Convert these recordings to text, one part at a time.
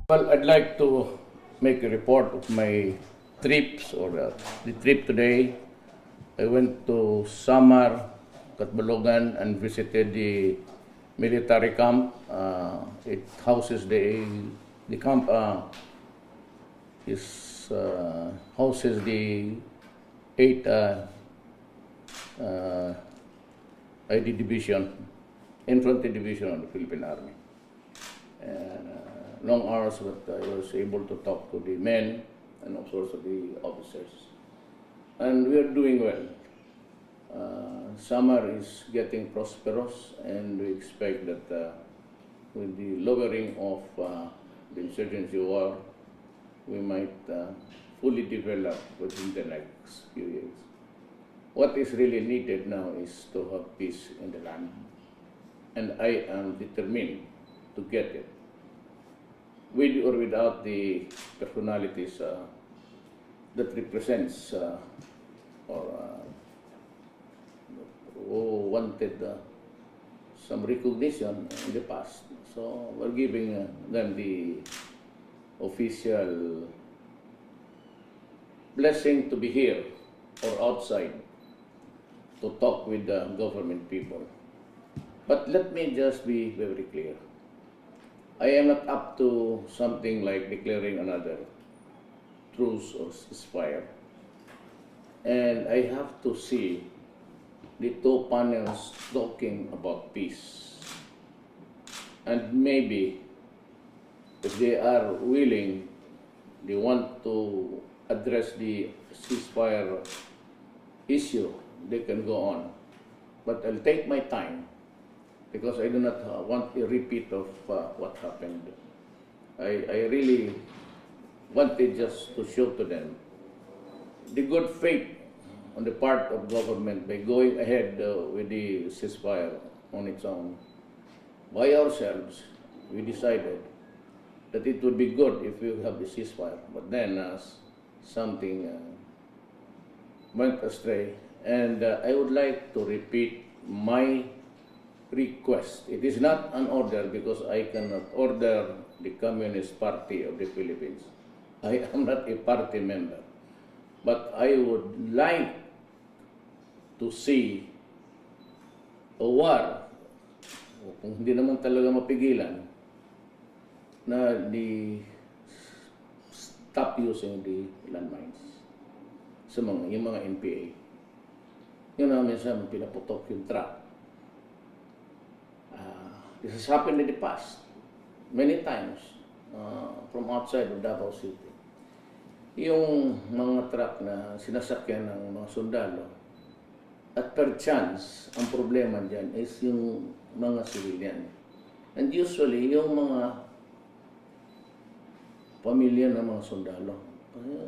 Well, I'd like to make a report of my trips or the trip today. I went to Samar, Katbalogan, and visited the military camp. It houses the camp houses the 8th ID Division, Infantry Division of the Philippine Army. And, long hours, but I was able to talk to the men and also the officers. And we are doing well. Summer is getting prosperous, and we expect that with the lowering of the insurgency war, we might fully develop within the next few years. What is really needed now is to have peace in the land, and I am determined to get it, with or without the personalities that represents or who wanted some recognition in the past. So we're giving them the official blessing to be here or outside to talk with the government people. But let me just be very clear. I am not up to something like declaring another truce or ceasefire. And I have to see the two panels talking about peace. And maybe if they are willing, they want to address the ceasefire issue, they can go on. But I'll take my time, because I do not want a repeat of what happened. I really wanted just to show to them the good faith on the part of government by going ahead with the ceasefire on its own. By ourselves, we decided that it would be good if we have the ceasefire. But then something went astray. And I would like to repeat my request. It is not an order, because I cannot order the Communist Party of the Philippines. I am not a party member. But I would like to see a war, kung hindi naman talaga mapigilan, na stop using the landmines sa yung mga NPA. Yun na minsan pinaputok yung truck. This has happened in the past, many times, from outside of Davao City. Yung mga truck na sinasakyan ng mga sundalo, at per chance, ang problema dyan is yung mga civilian. And usually, yung mga pamilya ng mga sundalo,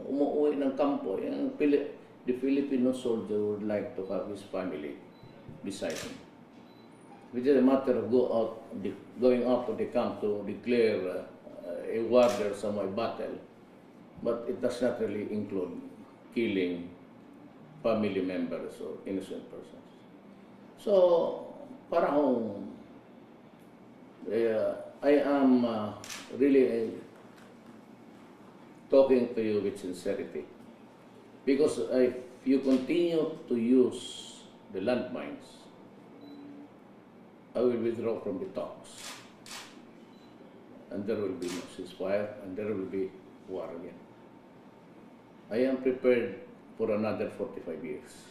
umuwi ng kampo, the Filipino soldier would like to have his family beside him. It is a matter of going out to the camp to declare a war there, some battle, but it does not really include killing family members or innocent persons. So, parang I am really talking to you with sincerity, because if you continue to use the landmines, I will withdraw from the talks, and there will be no ceasefire, and there will be war again. I am prepared for another 45 years.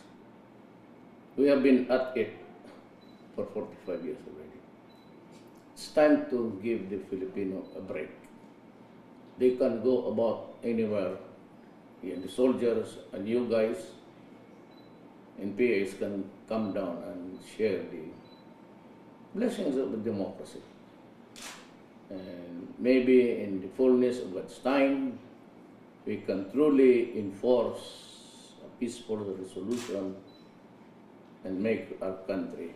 We have been at it for 45 years already. It's time to give the Filipino a break. They can go about anywhere, and the soldiers and you guys in PAs can come down and share the blessings of the democracy. And maybe in the fullness of God's time, we can truly enforce a peaceful resolution and make our country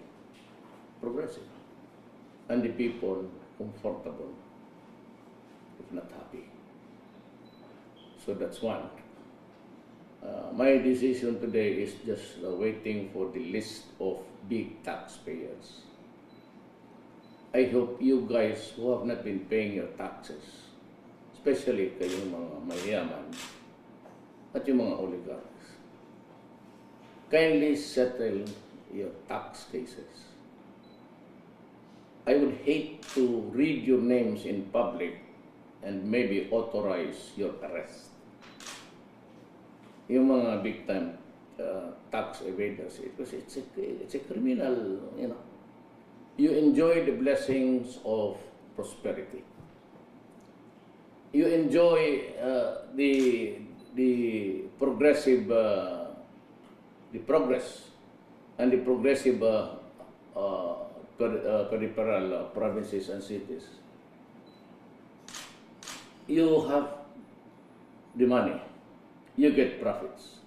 progressive and the people comfortable, if not happy. So that's one. My decision today is just waiting for the list of big taxpayers. I hope you guys who have not been paying your taxes especially kayong mga mayaman at yung mga oligarchs, kindly settle your tax cases. I would hate to read your names in public and maybe authorize your arrest. Yung mga big time tax evaders, it's a criminal, you know. You enjoy the blessings of prosperity. You enjoy the progressive, the progress and the progressive peripheral provinces and cities. You have the money, you get profits.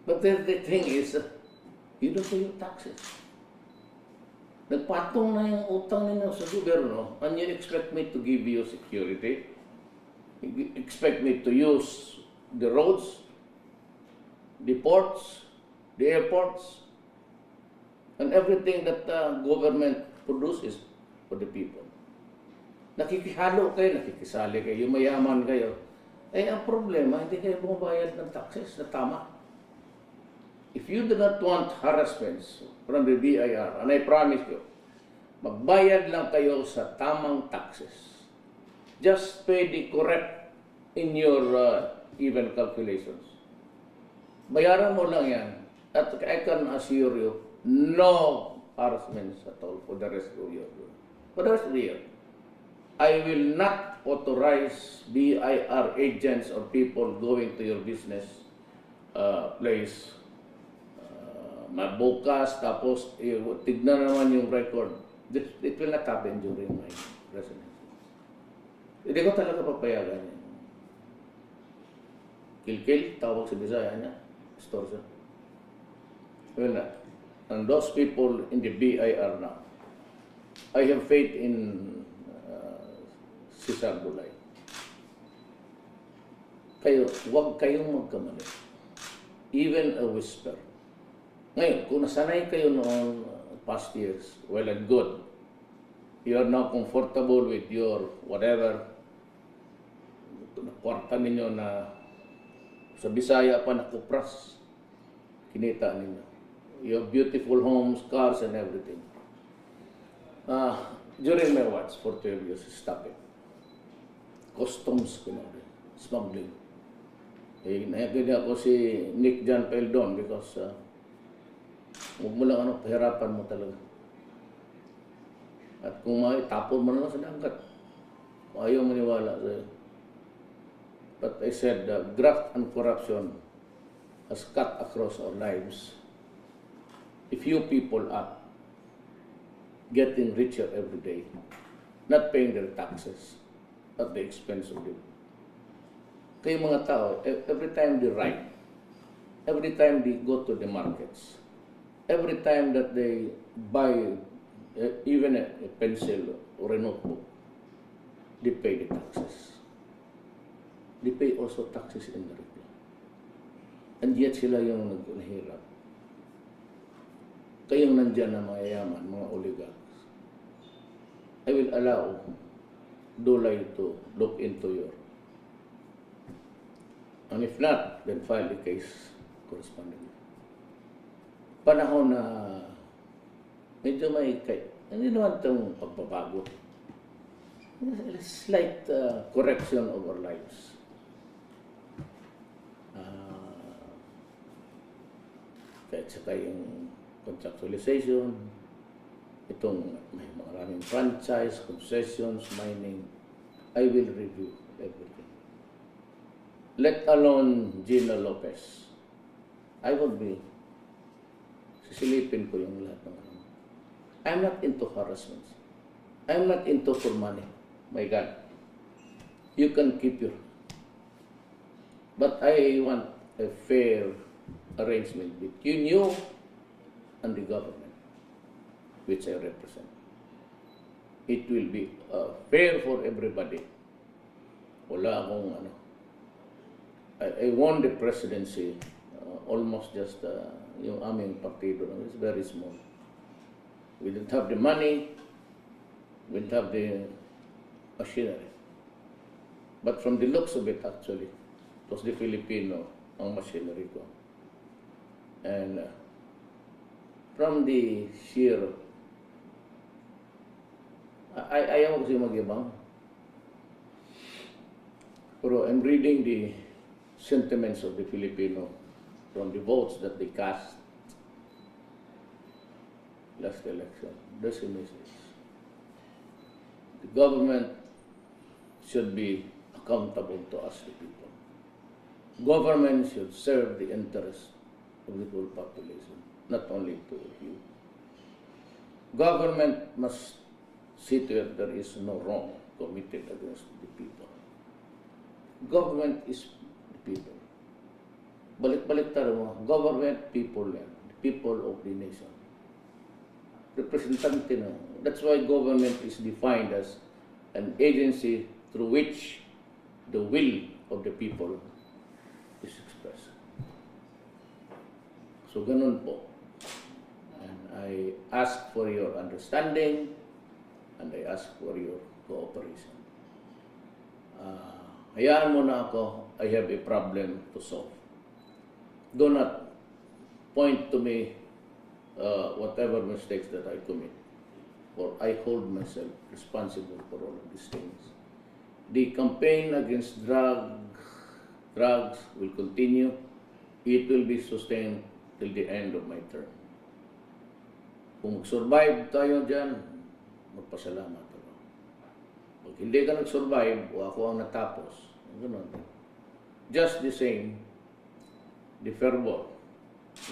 But then the thing is, you don't pay your taxes. Nagpatong na yung utang ninyo sa gobyerno, and you expect me to give you security? You expect me to use the roads, the ports, the airports, and everything that the government produces for the people. Nakikihalo kayo, nakikisali kayo, mayaman kayo. Eh, ang problema, hindi kayo bumabayad ng taxes na tama. If you do not want harassments from the BIR, and I promise you, magbayad lang kayo sa tamang taxes. Just pay the correct in your even calculations. Bayaran mo lang yan. At I can assure you, no harassments at all for the rest of the year. For the rest of the year. I will not authorize BIR agents or people going to your business place mabukas, tapos tignan naman yung record. It will not happen during my presidency. Hindi ko talaga papayagan yan. Kilkil, tawag sa Visayan niya, extortion. Will not. And those people in the BIR now, I have faith in Cesar Bulay. Kayo, huwag kayong magkamali. Even a whisper. Ngayon, kung nasanay kayo noong past years, well and good. You are now comfortable with your whatever. Kwarta ninyo na sa Bisaya pa nakupras. Kinita ninyo. You have beautiful homes, cars, and everything. During my watch for 12 years, stop it. Customs, smuggling. Eh, nakikinig ako si Nick John Peldon because huwag mo lang pahirapan mo talaga. At kung tapon mo na lang sa dagat, ayaw maniwala sa'yo. But I said, graft and corruption has cut across our lives. If you people are getting richer every day, not paying their taxes at the expense of them. Kaya mga tao, every time they write, every time they go to the markets, every time that they buy even a pencil or a notebook, they pay the taxes. They pay also taxes indirectly. And yet sila yung naghihirap. Kayong nandyan na mayayaman, mga oligarchs. I will allow Dulay to look into your. And if not, then file the case correspondingly. Panahon na medyo may hindi naman itong pagbabago. A slight correction of our lives. Kahit saka yung contractualization, itong may maraming franchise, concessions, mining, I will review everything. Let alone Gina Lopez. I will be sisilipin ko yung lahat ng ano. I'm not into harassments. I'm not into for money. My God. You can keep your. But I want a fair arrangement between you and the government, which I represent. It will be fair for everybody. Wala akong ano. I won the presidency almost just yung aming partido. It's very small. We didn't have the money. We didn't have the machinery. But from the looks of it, actually, it was the Filipino ang machinery ko. And from the sheer, ayaw ko kasi magyabang. Pero I'm reading the sentiments of the Filipino from the votes that they cast last election. There's a message. The government should be accountable to us, the people. Government should serve the interest of the whole population, not only to you. Government must see to it there is no wrong committed against the people. Government is the people. Balik-balik tayo mo, government, people yan. The people of the nation. Representante na. That's why government is defined as an agency through which the will of the people is expressed. So ganun po. And I ask for your understanding and I ask for your cooperation. Hayaan mo na ako, I have a problem to solve. Do not point to me whatever mistakes that I commit, for I hold myself responsible for all of these things. The campaign against drugs will continue. It will be sustained till the end of my term. Kung mag-survive tayo dyan, magpasalamat ako. Pag hindi ka nag-survive, o ako ang natapos, ganun. Just the same, the fervor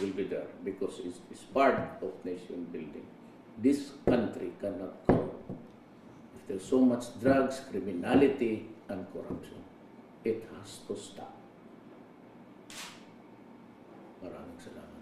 will be there because it's part of nation building. This country cannot go if there's so much drugs, criminality, and corruption. It has to stop. Maraming salamat.